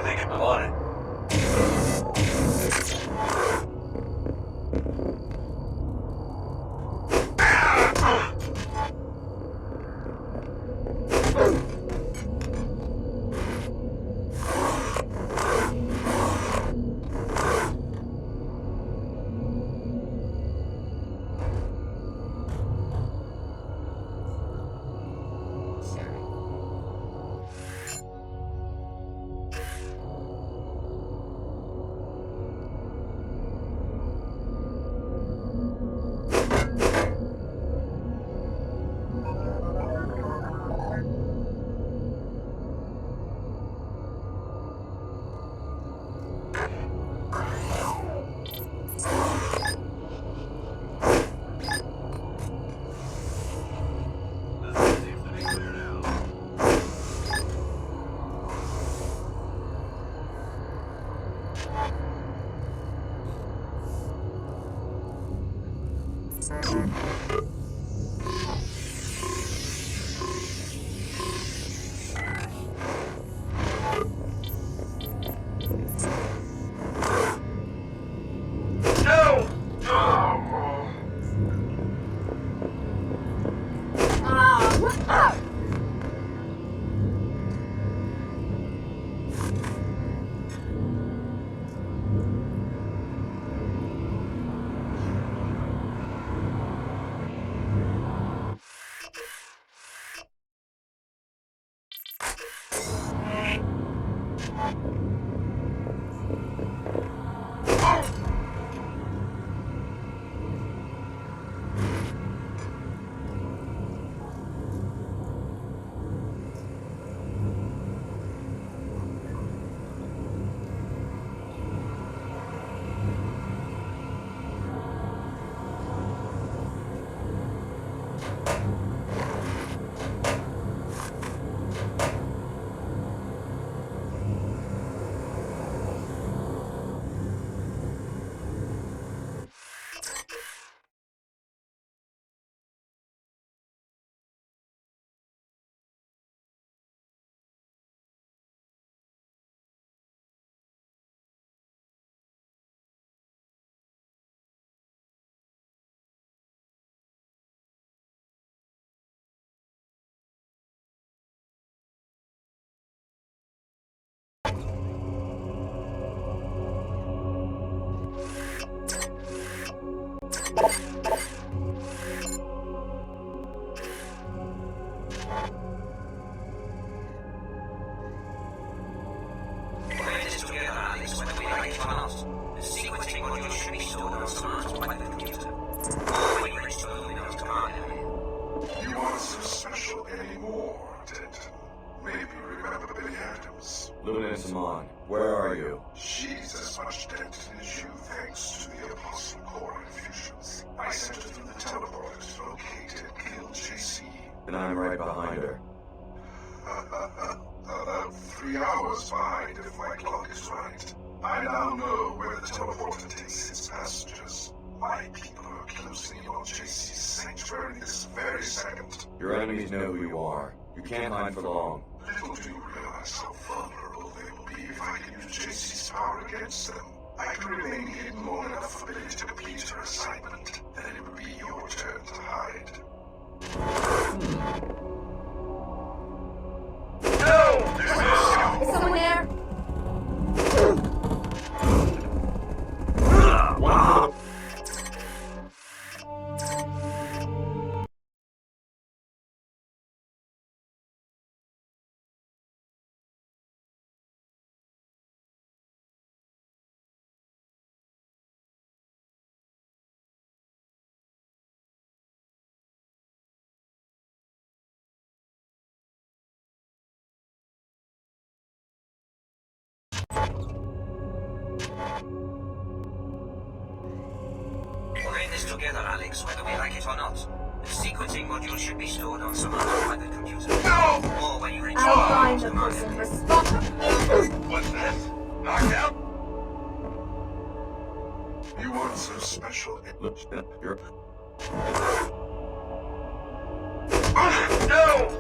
think I'm on it. Where are you? She's as much dented as you, thanks to the Apostle Core infusions. I sent her through the teleporter to locate and kill JC. And I'm right behind her. About 3 hours behind, if my clock is right. I now know where the teleporter takes its passengers. My people are closing in on JC's sanctuary this very second. Your enemies know who you are. You can't hide for long. Little do you realize how vulnerable they will be if I can use JC's power against them. I can remain hidden long enough for Billy to complete her assignment. Then it will be your turn to hide. No! There's Is someone there? Wow. We're in this together, Alex, whether we like it or not. The sequencing module should be stored on some other private computer. No! Or when you reach I'll find the the person responsible. What's this? Knocked out? You want some special... You're... No!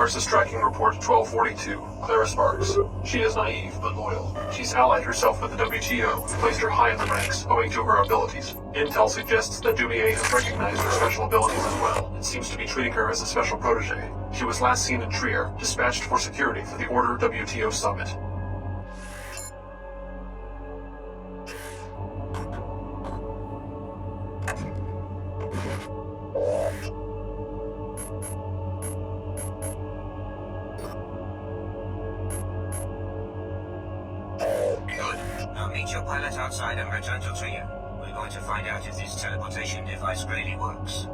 Versus tracking report 1242, Clara Sparks. She is naive but loyal. She's allied herself with the WTO, placed her high in the ranks owing to her abilities. Intel suggests that Dumier has recognized her special abilities as well, and seems to be treating her as a special protege. She was last seen in Trier, dispatched for security for the Order WTO Summit. Now meet your pilot outside and return to Trier. We're going to find out if this teleportation device really works.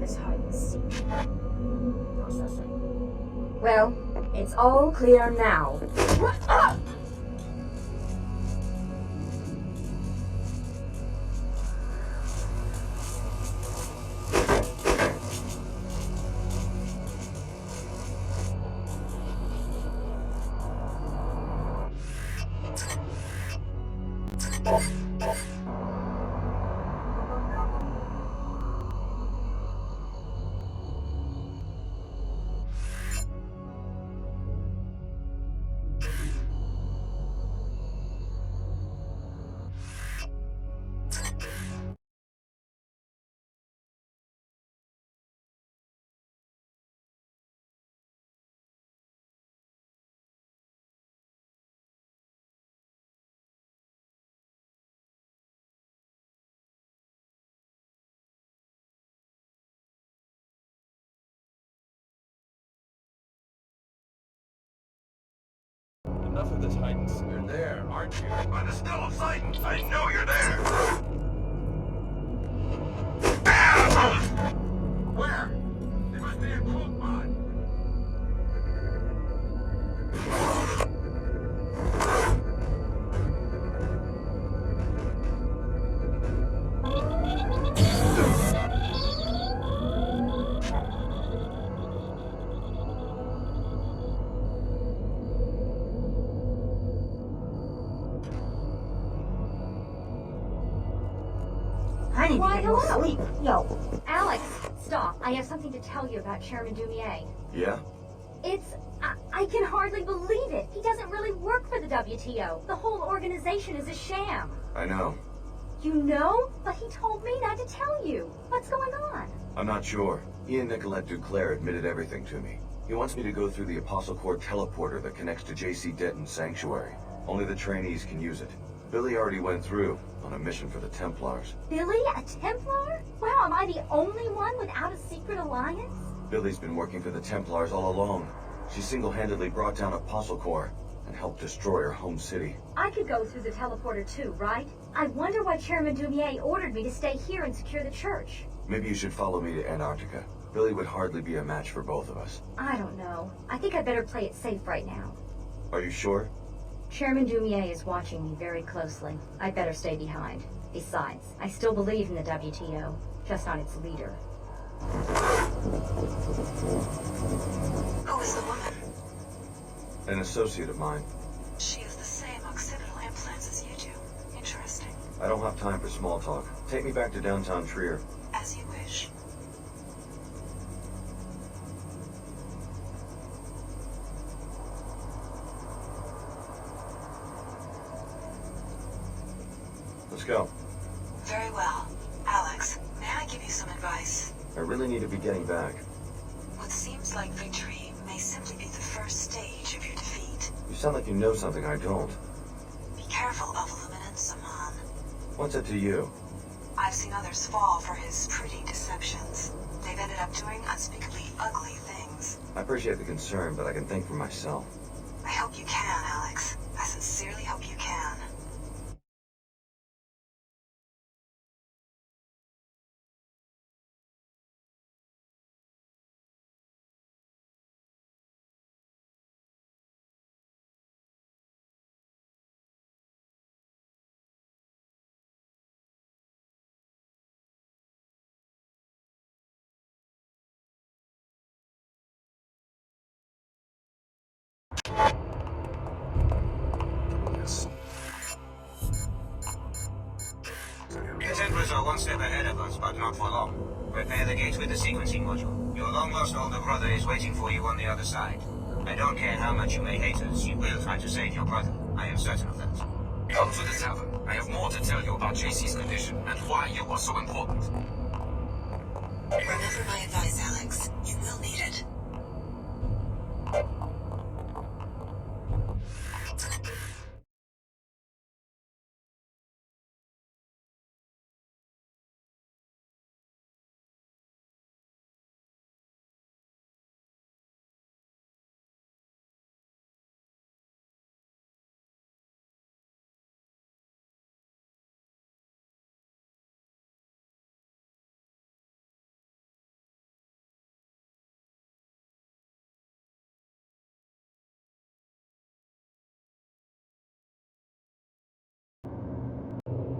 This hide and seek. Well, it's all clear now. Enough of this hide and seek. You're there, aren't you? By the skull of Sidon, I know you're there! Ah! Where? There must be a cloak pod. I need Why, to get more hello. sleep. Yo, Alex, stop. I have something to tell you about Chairman Dumier. Yeah? I can hardly believe it. He doesn't really work for the WTO. The whole organization is a sham. I know. You know? But he told me not to tell you. What's going on? I'm not sure. He and Nicolette Duclair admitted everything to me. He wants me to go through the Apostle Corps teleporter that connects to J.C. Denton's sanctuary. Only the trainees can use it. Billy already went through, on a mission for the Templars. Billy, a Templar? Wow, am I the only one without a secret alliance? Billy's been working for the Templars all along. She single-handedly brought down Apostle Corps and helped destroy her home city. I could go through the teleporter too, right? I wonder why Chairman Dumier ordered me to stay here and secure the church. Maybe you should follow me to Antarctica. Billy would hardly be a match for both of us. I don't know. I think I better play it safe right now. Are you sure? Chairman Dumier is watching me very closely. I'd better stay behind. Besides, I still believe in the WTO, just not its leader. Who is the woman? An associate of mine. She has the same occipital implants as you do. Interesting. I don't have time for small talk. Take me back to downtown Trier. As you wish. Let's go. Very well. Alex, may I give you some advice? I really need to be getting back. What seems like victory may simply be the first stage of your defeat. You sound like you know something I don't. Be careful of Illuminant Saman. What's it to you? I've seen others fall for his pretty deceptions. They've ended up doing unspeakably ugly things. I appreciate the concern, but I can think for myself. I hope you can, Alex. I sincerely hope you can. Your Templars are one step ahead of us, but not for long. Repair the gate with the sequencing module. Your long-lost older brother is waiting for you on the other side. I don't care how much you may hate us, you will try to save your brother. I am certain of that. Come to the tavern. I have more to tell you about JC's condition and why you are so important. Remember my advice, Alex. You will need it.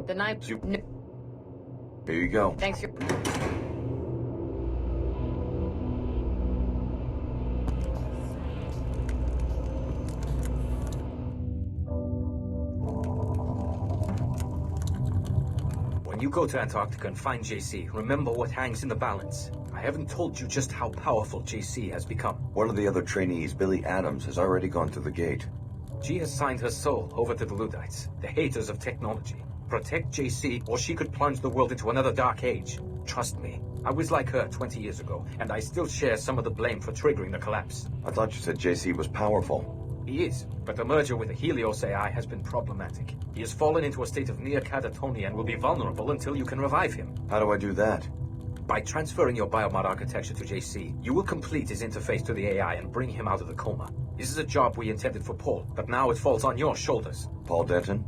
The knife. Here you go. Thanks. When you go to Antarctica and find JC, remember what hangs in the balance. I haven't told you just how powerful JC has become. One of the other trainees, Billy Adams, has already gone through the gate. She has signed her soul over to the Luddites, the haters of technology. Protect JC, or she could plunge the world into another dark age. Trust me, I was like her 20 years ago, and I still share some of the blame for triggering the collapse. I thought you said JC was powerful. He is, but the merger with the Helios AI has been problematic. He has fallen into a state of near catatonia and will be vulnerable until you can revive him. How do I do that? By transferring your biomod architecture to JC, you will complete his interface to the AI and bring him out of the coma. This is a job we intended for Paul, but now it falls on your shoulders. Paul Denton?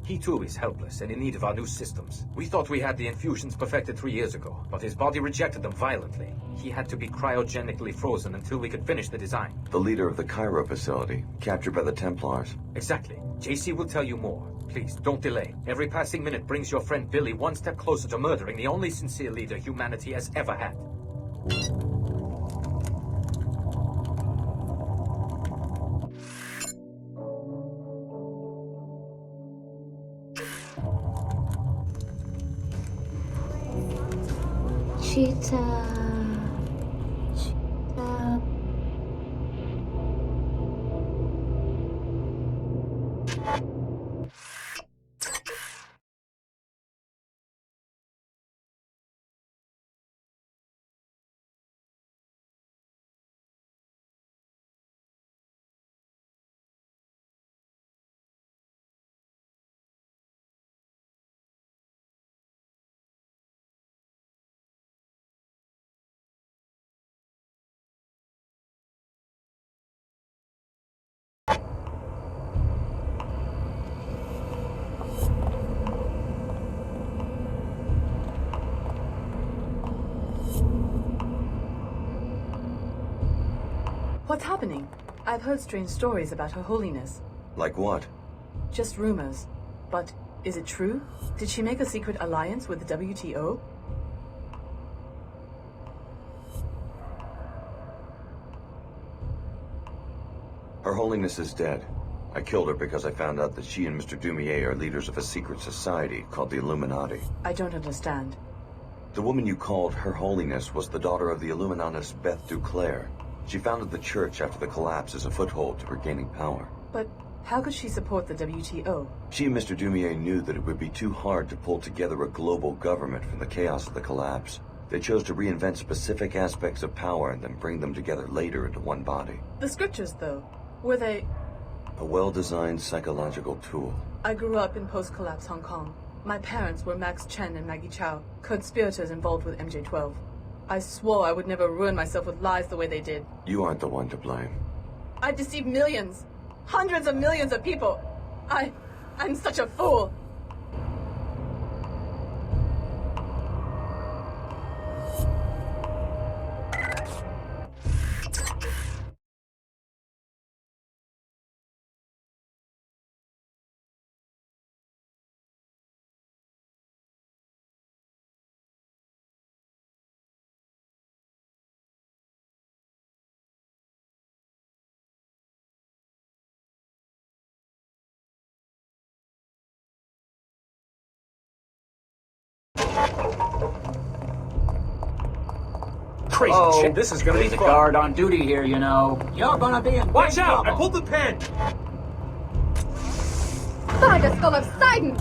He too is helpless and in need of our new systems. We thought we had the infusions perfected 3 years ago, but his body rejected them violently. He had to be cryogenically frozen until we could finish the design. The leader of the Cairo facility, captured by the Templars. Exactly. JC will tell you more. Please, don't delay. Every passing minute brings your friend Billy one step closer to murdering the only sincere leader humanity has ever had. Cheetah. What's happening? I've heard strange stories about Her Holiness. Like what? Just rumors. But is it true? Did she make a secret alliance with the WTO? Her Holiness is dead. I killed her because I found out that she and Mr. Dumier are leaders of a secret society called the Illuminati. I don't understand. The woman you called Her Holiness was the daughter of the Illuminatus Beth Duclair. She founded the church after the collapse as a foothold to regaining power. But how could she support the WTO? She and Mr. Dumier knew that it would be too hard to pull together a global government from the chaos of the collapse. They chose to reinvent specific aspects of power and then bring them together later into one body. The scriptures, though, were they... A well-designed psychological tool. I grew up in post-collapse Hong Kong. My parents were Max Chen and Maggie Chow, conspirators involved with MJ-12. I swore I would never ruin myself with lies the way they did. You aren't the one to blame. I've deceived millions, hundreds of millions of people. I'm such a fool. Crazy shit, this is gonna be There's a fun. guard on duty here, you know. You're gonna be in Watch big out! I trouble. pulled the pin! Find a skull of Sidon!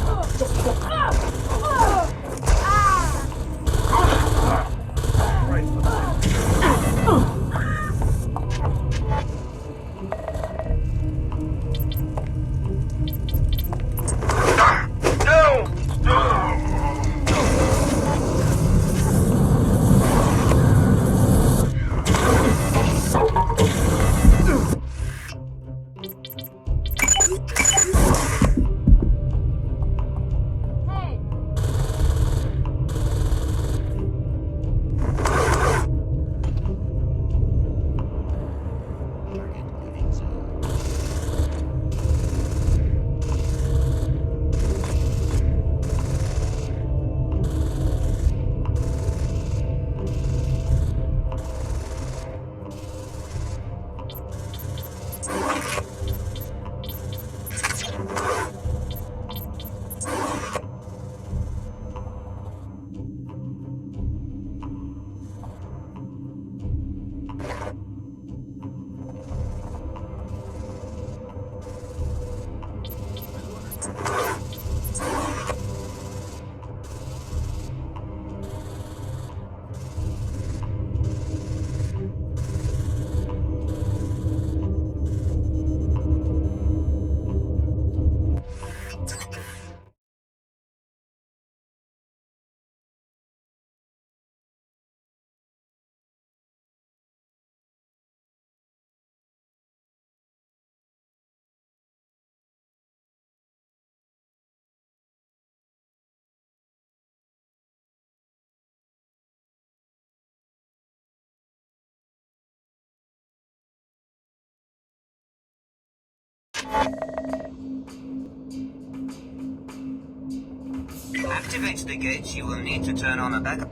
To activate the gates, you will need to turn on a backup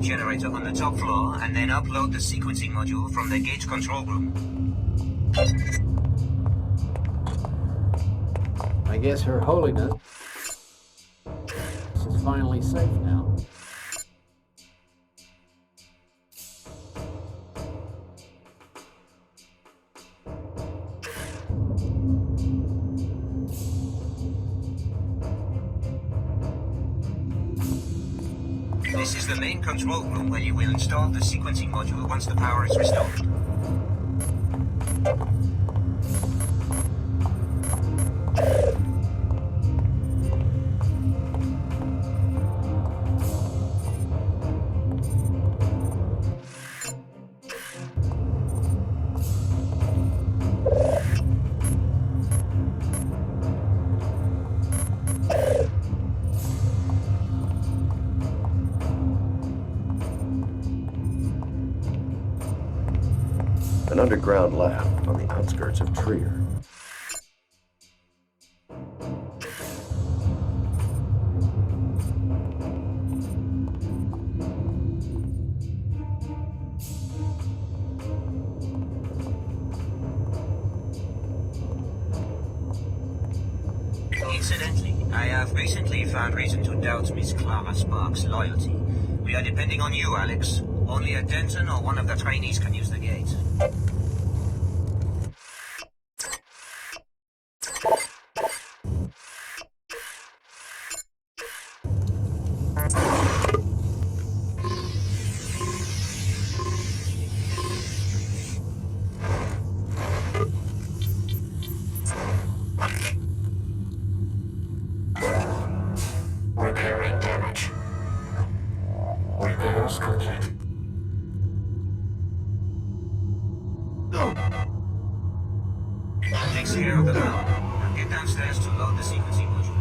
generator on the top floor, and then upload the sequencing module from the gate control room. I guess Her Holiness is finally safe now. This is the main control room where you will install the sequencing module once the power is restored. An underground lab on the outskirts of Trier. Incidentally, I have recently found reason to doubt Miss Clara Sparks' loyalty. We are depending on you, Alex. Only a Denton or one of the trainees can use the gate. Repairing damage. Repairs complete. That takes care of the power. Now get downstairs to load the sequencing module.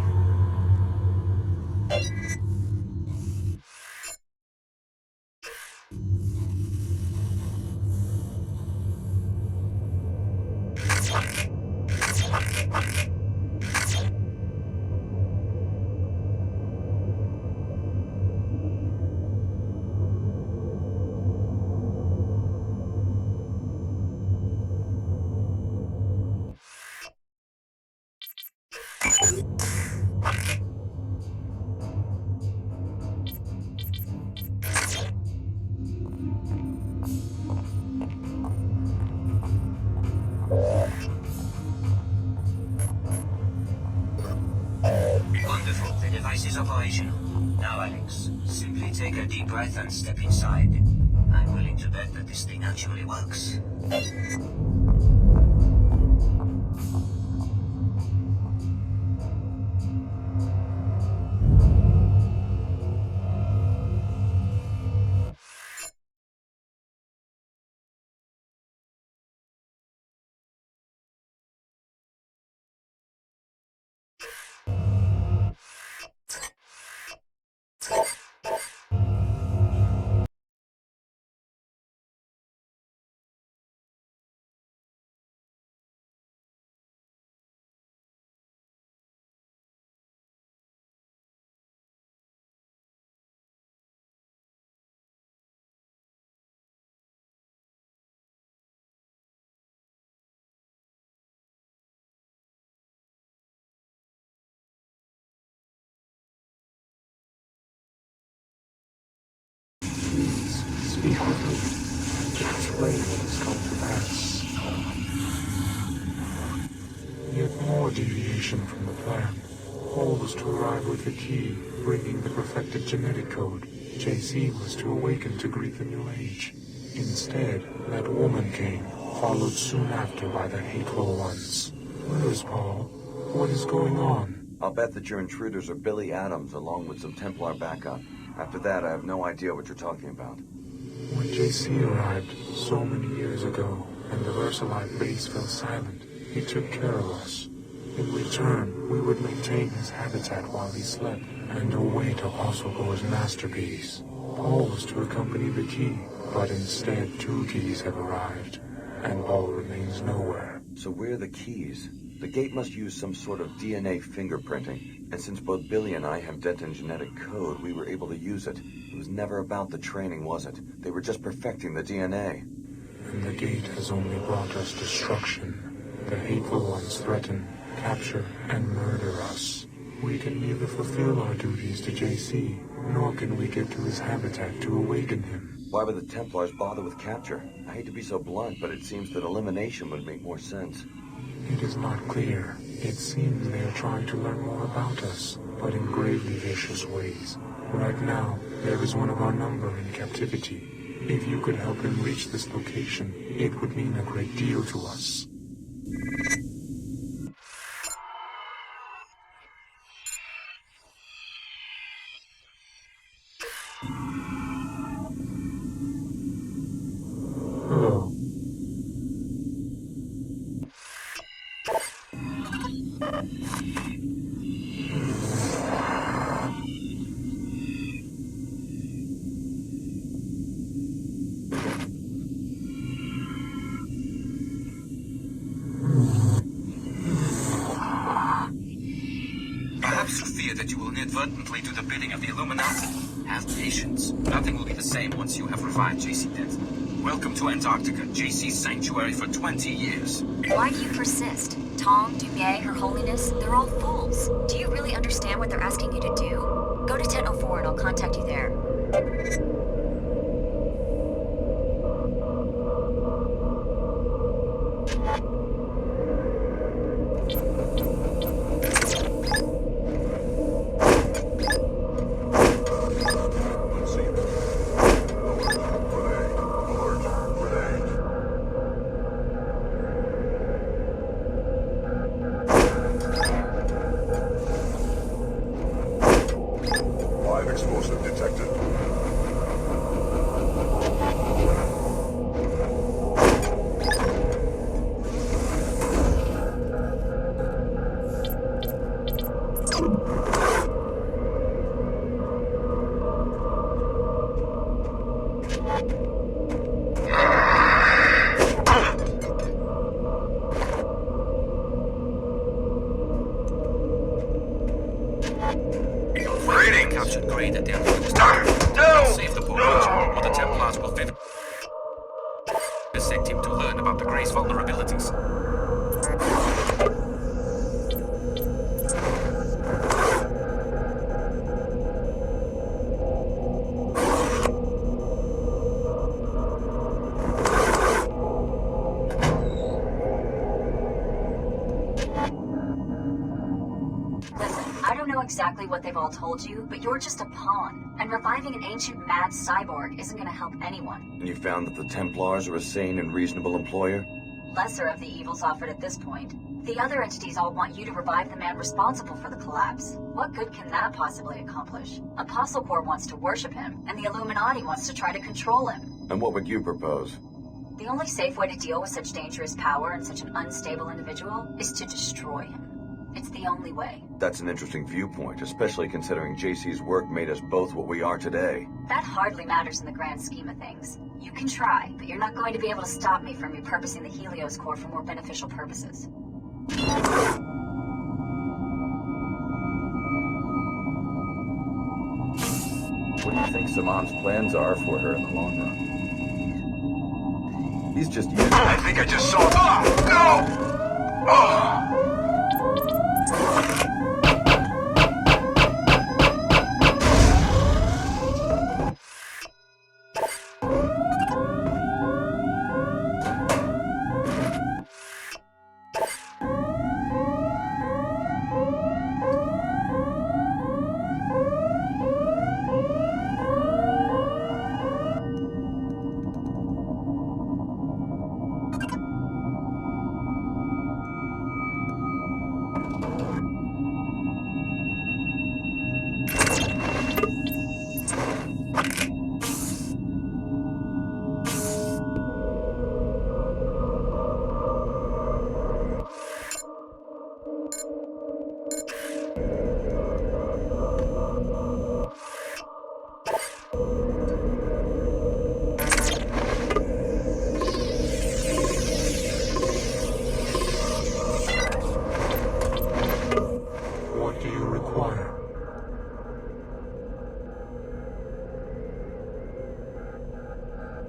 Wonderful. The device is operational. Now, Alex, simply take a deep breath and step inside. I'm willing to bet that this thing actually works. Speak with me to explain what has come to pass. Yet more deviation from the plan. Paul was to arrive with the key, bringing the perfected genetic code. JC was to awaken to greet the new age. Instead, that woman came, followed soon after by the hateful ones. Where is Paul? What is going on? I'll bet that your intruders are Billy Adams along with some Templar backup. After that, I have no idea what you're talking about. When JC arrived so many years ago, and the Versalite base fell silent, he took care of us. In return, we would maintain his habitat while he slept, and await Apostle Gore's masterpiece. Paul was to accompany the key, but instead 2 keys have arrived, and Paul remains nowhere. So where are the keys? The gate must use some sort of DNA fingerprinting, and since both Billy and I have Denton genetic code, we were able to use it. It was never about the training, was it? They were just perfecting the DNA. And the gate has only brought us destruction. The hateful ones threaten, capture, and murder us. We can neither fulfill our duties to JC, nor can we get to his habitat to awaken him. Why would the Templars bother with capture? I hate to be so blunt, but it seems that elimination would make more sense. It is not clear. It seems they are trying to learn more about us, but in gravely vicious ways. Right now, there is one of our number in captivity. If you could help him reach this location, it would mean a great deal to us. Hello. Perhaps you fear that you will inadvertently do the bidding of the Illuminati. Have patience. Nothing will be the same once you have revived JC Denton. Welcome to Antarctica, JC's sanctuary for 20 years. Why do you persist? Tom, Dumier, Her Holiness, they're all fools. Do you really understand what they're asking you to do? Go to 1004 and I'll contact you there. Explosive detected. Captured Grade at the end of the save the poor creature, or the Templars will vivisect him to learn about the Grey's vulnerabilities. I don't know exactly what they've all told you, but you're just a pawn. And reviving an ancient mad cyborg isn't gonna help anyone. And you found that the Templars are a sane and reasonable employer? Lesser of the evils offered at this point. The other entities all want you to revive the man responsible for the collapse. What good can that possibly accomplish? Apostle Corps wants to worship him, and the Illuminati wants to try to control him. And what would you propose? The only safe way to deal with such dangerous power and such an unstable individual is to destroy him. It's the only way. That's an interesting viewpoint, especially considering JC's work made us both what we are today. That hardly matters in the grand scheme of things. You can try, but you're not going to be able to stop me from repurposing the Helios core for more beneficial purposes. What do you think Saman's plans are for her in the long run? He's just using... I think I just saw... No! Oh! What do you require?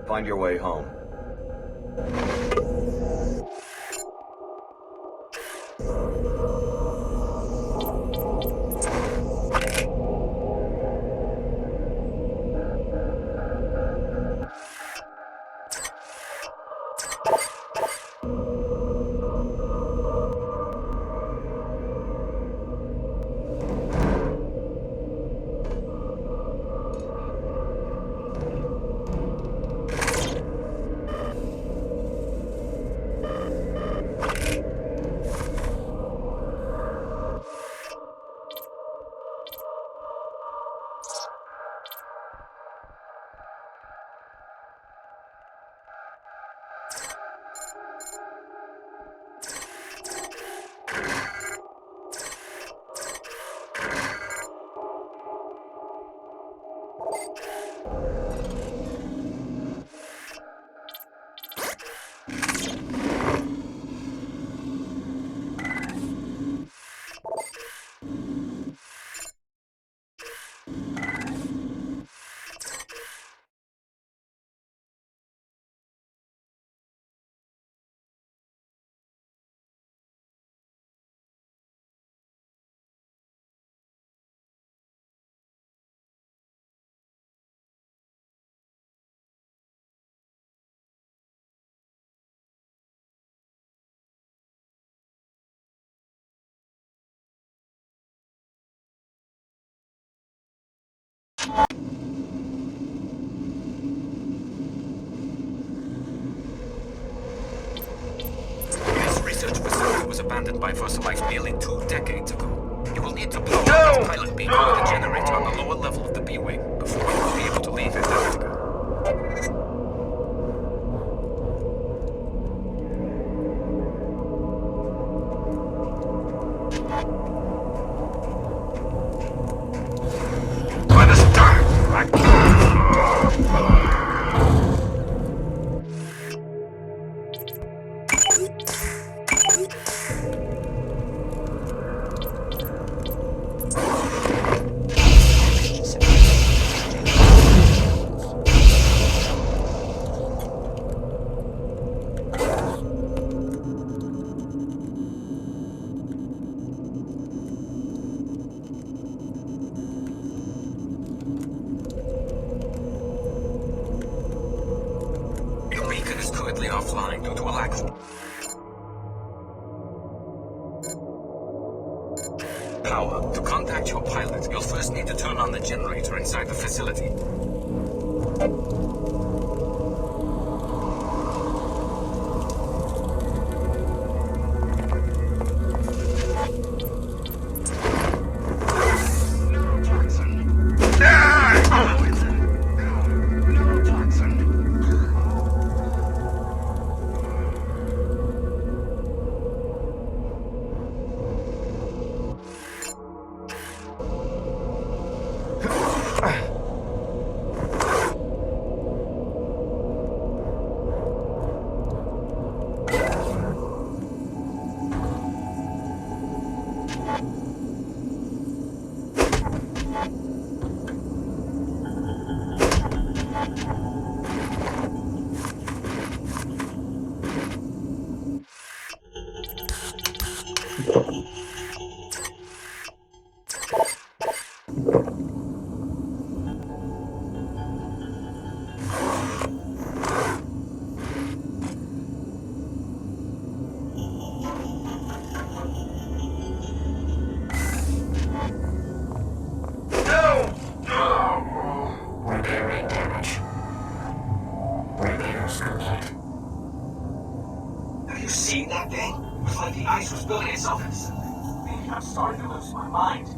Find your way home. abandoned by First Life nearly 2 decades ago. You will need to blow out the pilot beam with the generator on the lower level of the B-wing before you will be able to leave Antarctica. Offline due to a lack of power. To contact your pilot, you'll first need to turn on the generator inside the facility. Have you seen that thing? It was like the ice was building itself instantly. I'm starting to lose my mind.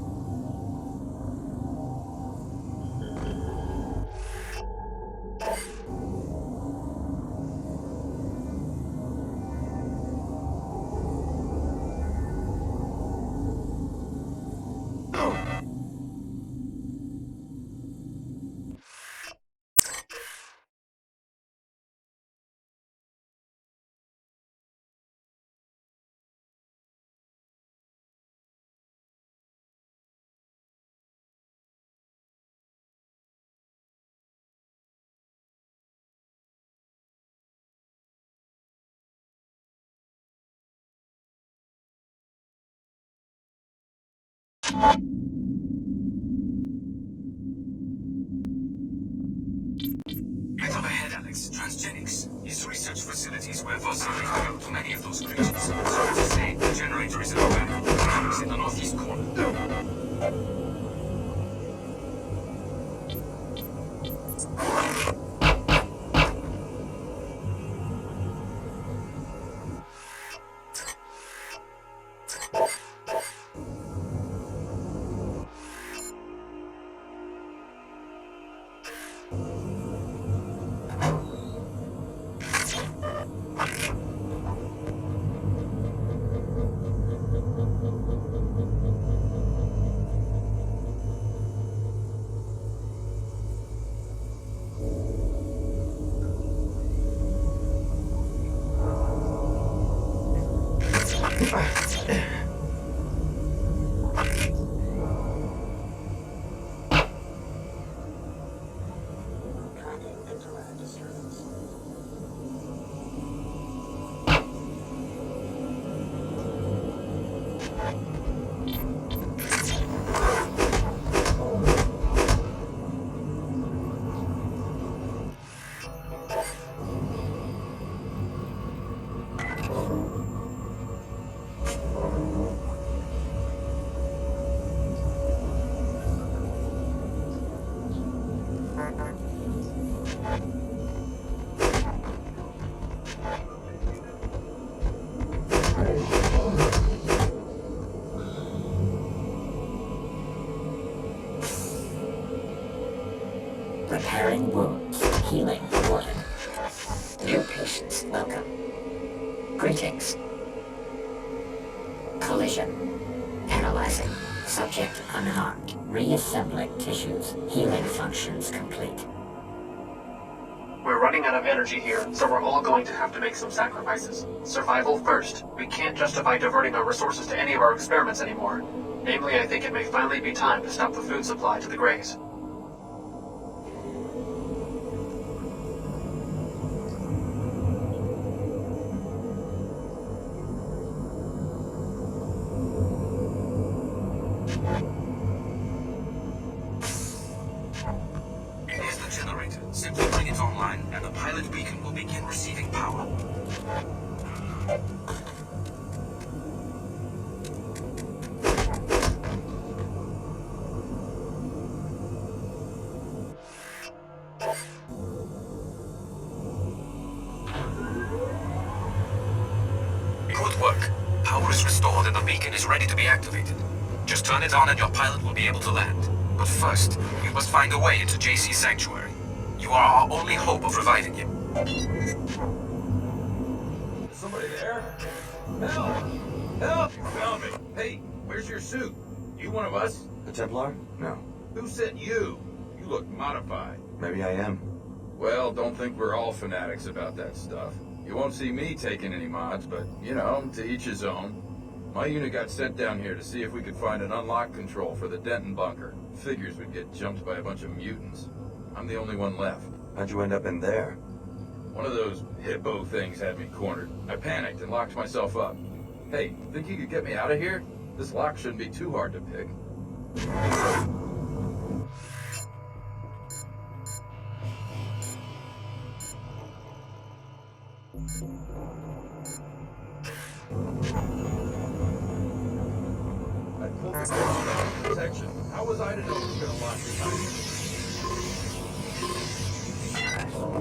Right up ahead, Alex. Transgenics. These research facilities where Vossar developed many of those creatures. So to say, the generator is in the back. It's in the northeast corner. Repairing wounds. Healing ordered. New patients welcome. Greetings. Collision. Analyzing. Subject unharmed. Reassembling tissues. Healing functions complete. We're running out of energy here, so we're all going to have to make some sacrifices. Survival first. We can't justify diverting our resources to any of our experiments anymore. Namely, I think it may finally be time to stop the food supply to the Greys. Here's the generator. Simply bring it online, and the pilot beacon will begin receiving power. Good work. Power is restored and the beacon is ready to be activated. Just turn it on and your pilot will be able to land. But first, we must find a way into JC's sanctuary. You are our only hope of reviving him. Is somebody there? Help! Help! You found me. Hey, where's your suit? You one of us? A Templar? No. Who sent you? You look modified. Maybe I am. Well, don't think we're all fanatics about that stuff. You won't see me taking any mods, but, you know, to each his own. My unit got sent down here to see if we could find an unlock control for the Denton bunker. Figures we'd get jumped by a bunch of mutants. I'm the only one left. How'd you end up in there? One of those hippo things had me cornered. I panicked and locked myself up. Hey, think you could get me out of here? This lock shouldn't be too hard to pick. I pulled the protection. How was I to know it was going to lock behind me?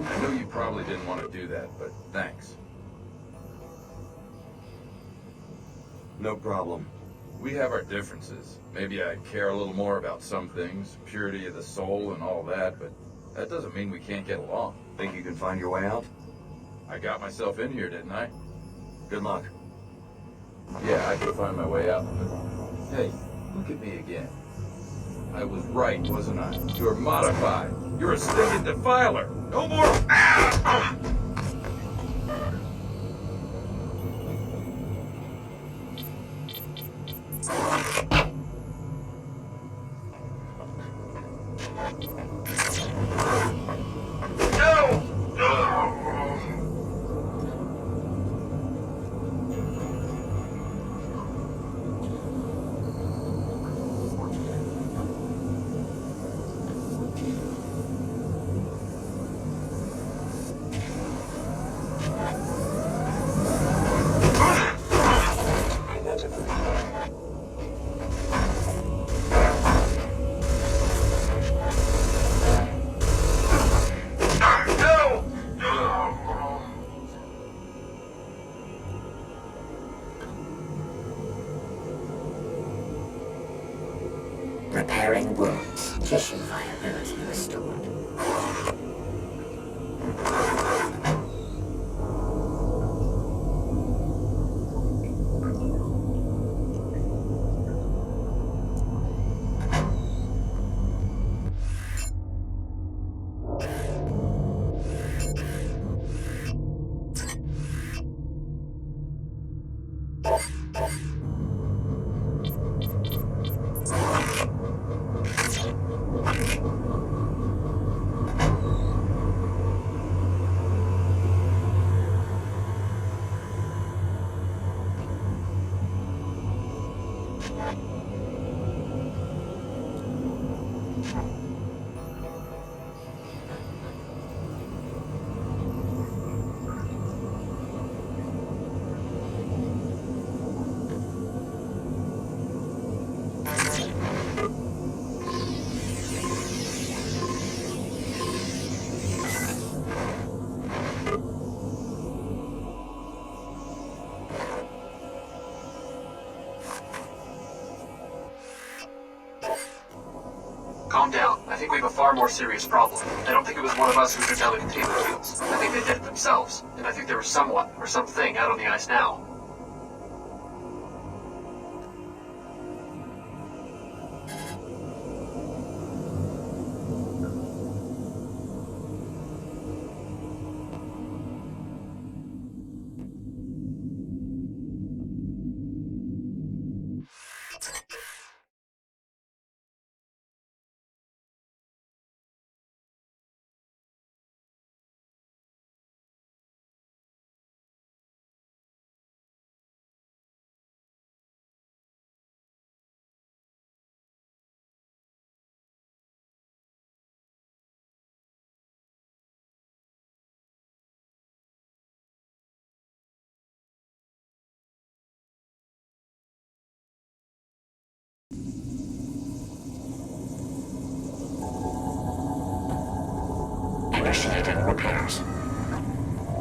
I know you probably didn't want to do that, but thanks. No problem. We have our differences. Maybe I care a little more about some things, purity of the soul and all that, but that doesn't mean we can't get along. Think you can find your way out? I got myself in here, didn't I? Good luck. Yeah, I could find my way out, but hey, look at me again. I was right, wasn't I? You're modified. You're a stinking defiler. No more. Ah! Repairing wounds. Tissue viability restored. Calm down. I think we have a far more serious problem. I don't think it was one of us who took down the containment fields. I think they did it themselves, and I think there was someone or something out on the ice now. Initiating repairs.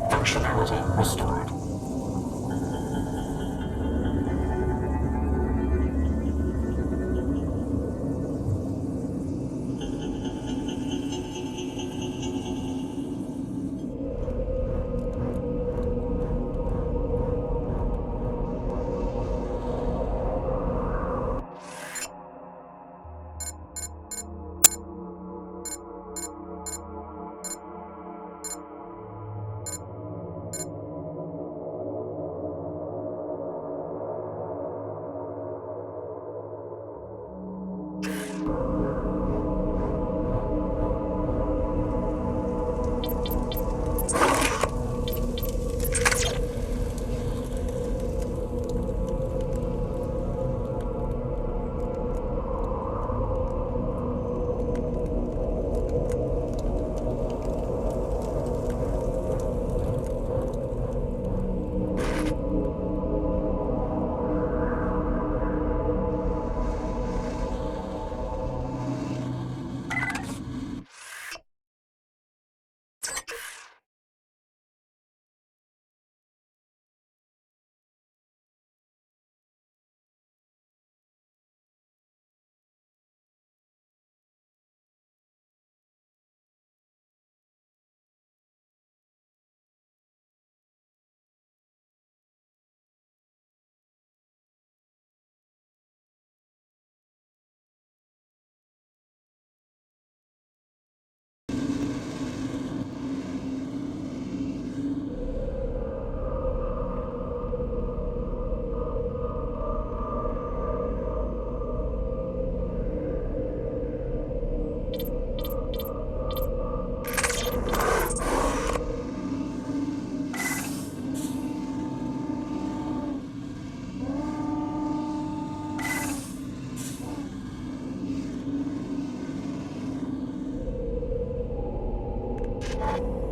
Functionality restored.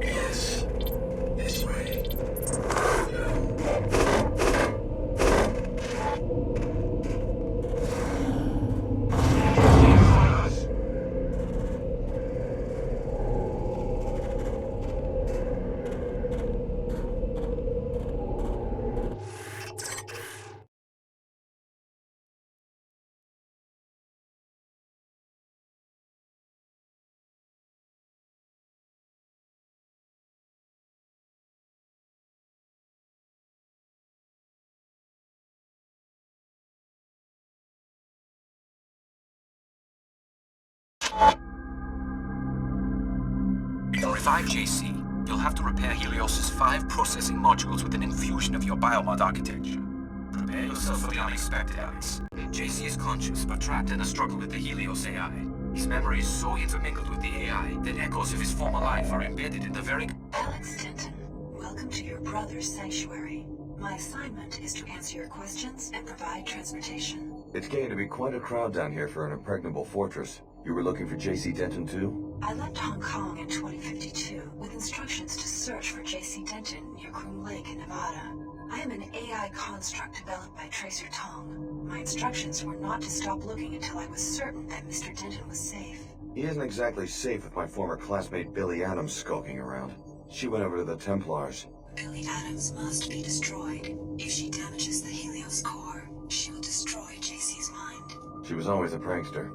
Yes. This way. To revive JC, you'll have to repair Helios's 5 processing modules with an infusion of your biomod architecture. Prepare yourself for the unexpected, Alex. JC is conscious, but trapped in a struggle with the Helios AI. His memory is so intermingled with the AI that echoes of his former life are embedded in the very... Alex Denton, welcome to your brother's sanctuary. My assignment is to answer your questions and provide transportation. It's getting to be quite a crowd down here for an impregnable fortress. You were looking for J.C. Denton too? I left Hong Kong in 2052 with instructions to search for J.C. Denton near Groom Lake in Nevada. I am an AI construct developed by Tracer Tong. My instructions were not to stop looking until I was certain that Mr. Denton was safe. He isn't exactly safe with my former classmate Billy Adams skulking around. She went over to the Templars. Billy Adams must be destroyed. If she damages the Helios core, she will destroy JC's mind. She was always a prankster.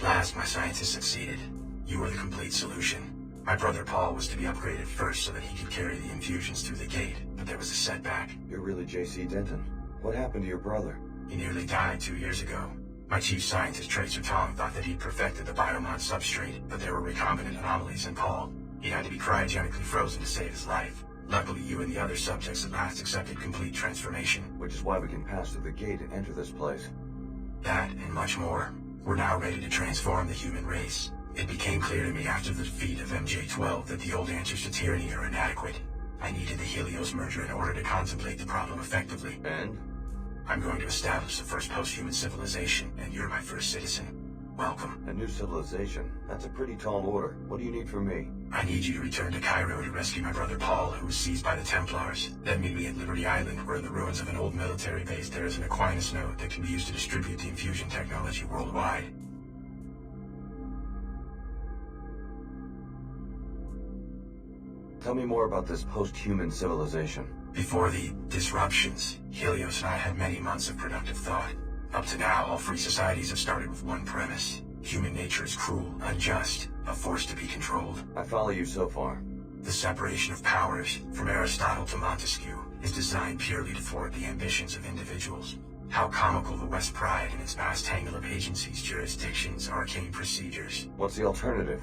At last, my scientists succeeded. You were the complete solution. My brother Paul was to be upgraded first so that he could carry the infusions through the gate, but there was a setback. You're really J.C. Denton. What happened to your brother? He nearly died 2 years ago. My chief scientist, Tracer Tong, thought that he'd perfected the biomod substrate, but there were recombinant anomalies in Paul. He had to be cryogenically frozen to save his life. Luckily, you and the other subjects at last accepted complete transformation. Which is why we can pass through the gate and enter this place. That, and much more. We're now ready to transform the human race. It became clear to me after the defeat of MJ-12 that the old answers to tyranny are inadequate. I needed the Helios merger in order to contemplate the problem effectively. And? I'm going to establish the first post-human civilization, and you're my first citizen. Welcome. A new civilization? That's a pretty tall order. What do you need from me? I need you to return to Cairo to rescue my brother Paul, who was seized by the Templars. Then meet me at Liberty Island, where in the ruins of an old military base there is an Aquinas node that can be used to distribute the infusion technology worldwide. Tell me more about this post-human civilization. Before the disruptions, Helios and I had many months of productive thought. Up to now, all free societies have started with one premise. Human nature is cruel, unjust, a force to be controlled. I follow you so far. The separation of powers, from Aristotle to Montesquieu, is designed purely to thwart the ambitions of individuals. How comical the West pride in its vast tangle of agencies, jurisdictions, arcane procedures. What's the alternative?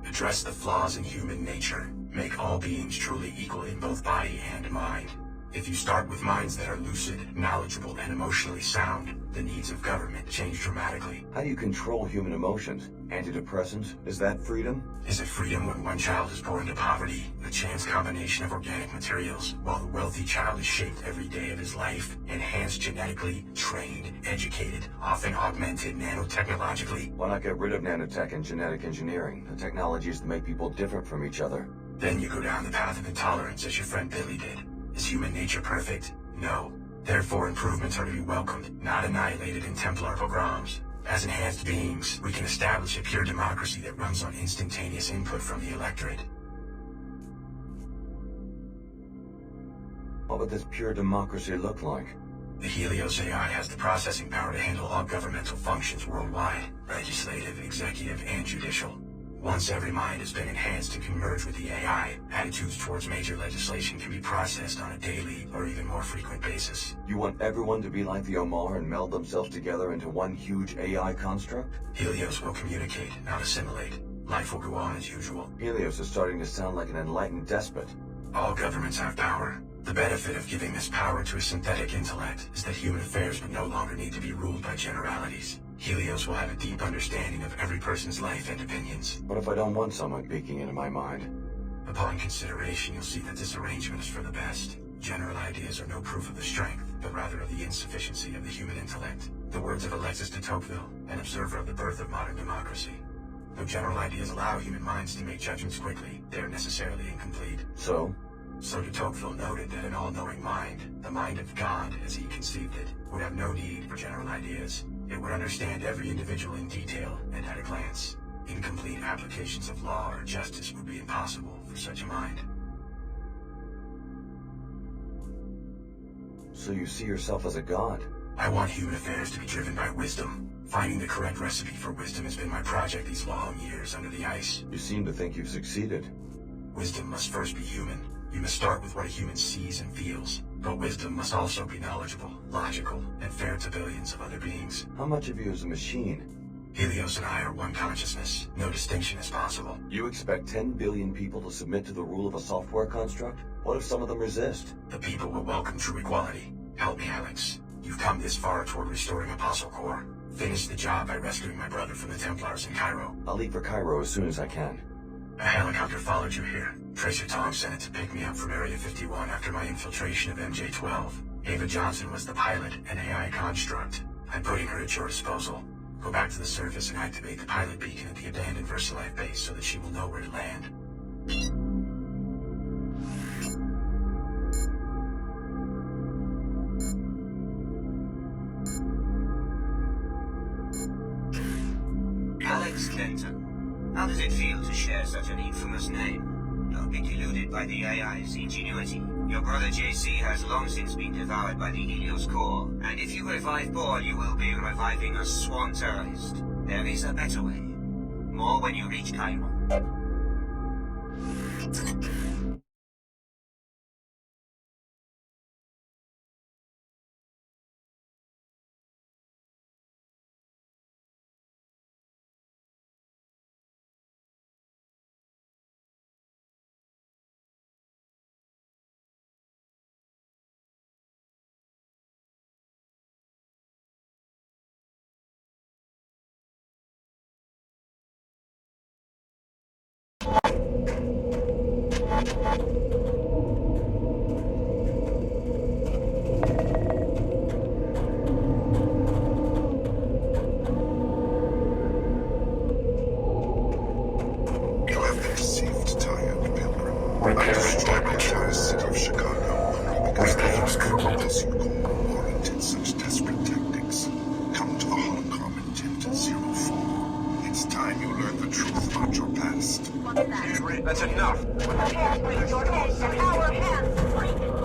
Address the flaws in human nature. Make all beings truly equal in both body and mind. If you start with minds that are lucid, knowledgeable, and emotionally sound, the needs of government change dramatically. How do you control human emotions? Antidepressants? Is that freedom? Is it freedom when one child is born to poverty, a chance combination of organic materials, while the wealthy child is shaped every day of his life, enhanced genetically, trained, educated, often augmented nanotechnologically? Why not get rid of nanotech and genetic engineering, the technologies that make people different from each other? Then you go down the path of intolerance as your friend Billy did. Is human nature perfect? No. Therefore, improvements are to be welcomed, not annihilated in Templar pogroms. As enhanced beings, we can establish a pure democracy that runs on instantaneous input from the electorate. What would this pure democracy look like? The Helios AI has the processing power to handle all governmental functions worldwide, legislative, executive, and judicial. Once every mind has been enhanced and can merge with the AI, attitudes towards major legislation can be processed on a daily or even more frequent basis. You want everyone to be like the Omar and meld themselves together into one huge AI construct? Helios will communicate, not assimilate. Life will go on as usual. Helios is starting to sound like an enlightened despot. All governments have power. The benefit of giving this power to a synthetic intellect is that human affairs would no longer need to be ruled by generalities. Helios will have a deep understanding of every person's life and opinions. What if I don't want someone peeking into my mind? Upon consideration, you'll see that this arrangement is for the best. General ideas are no proof of the strength, but rather of the insufficiency of the human intellect. The words of Alexis de Tocqueville, an observer of the birth of modern democracy. Though general ideas allow human minds to make judgments quickly, they are necessarily incomplete. So de Tocqueville noted that an all-knowing mind, the mind of God as he conceived it, would have no need for general ideas. It would understand every individual in detail and at a glance. Incomplete applications of law or justice would be impossible for such a mind. So you see yourself as a god? I want human affairs to be driven by wisdom. Finding the correct recipe for wisdom has been my project these long years under the ice. You seem to think you've succeeded. Wisdom must first be human. You must start with what a human sees and feels. But wisdom must also be knowledgeable, logical, and fair to billions of other beings. How much of you is a machine? Helios and I are one consciousness. No distinction is possible. You expect 10 billion people to submit to the rule of a software construct? What if some of them resist? The people will welcome true equality. Help me, Alex. You've come this far toward restoring Apostle Corps. Finish the job by rescuing my brother from the Templars in Cairo. I'll leave for Cairo as soon as I can. A helicopter followed you here. Tracer Tong sent it to pick me up from Area 51 after my infiltration of MJ-12. Ava Johnson was the pilot, an AI construct. I'm putting her at your disposal. Go back to the surface and activate the pilot beacon at the abandoned VersaLife base so that she will know where to land. Alex Clinton. How does it feel to share such an infamous name? Don't be deluded by the AI's ingenuity. Your brother JC has long since been devoured by the Helios core, and if you revive Paul, you will be reviving a sworn terrorist. There is a better way. More when you reach Cairo. You have been deceived, tired pilgrim. I destroyed the entire city of Chicago only because the evil as you call warranted such desperate tactics. Come to the holocron intent at 04. It's time you learn the truth about your past. That's enough! Prepare to use your head and our hands free!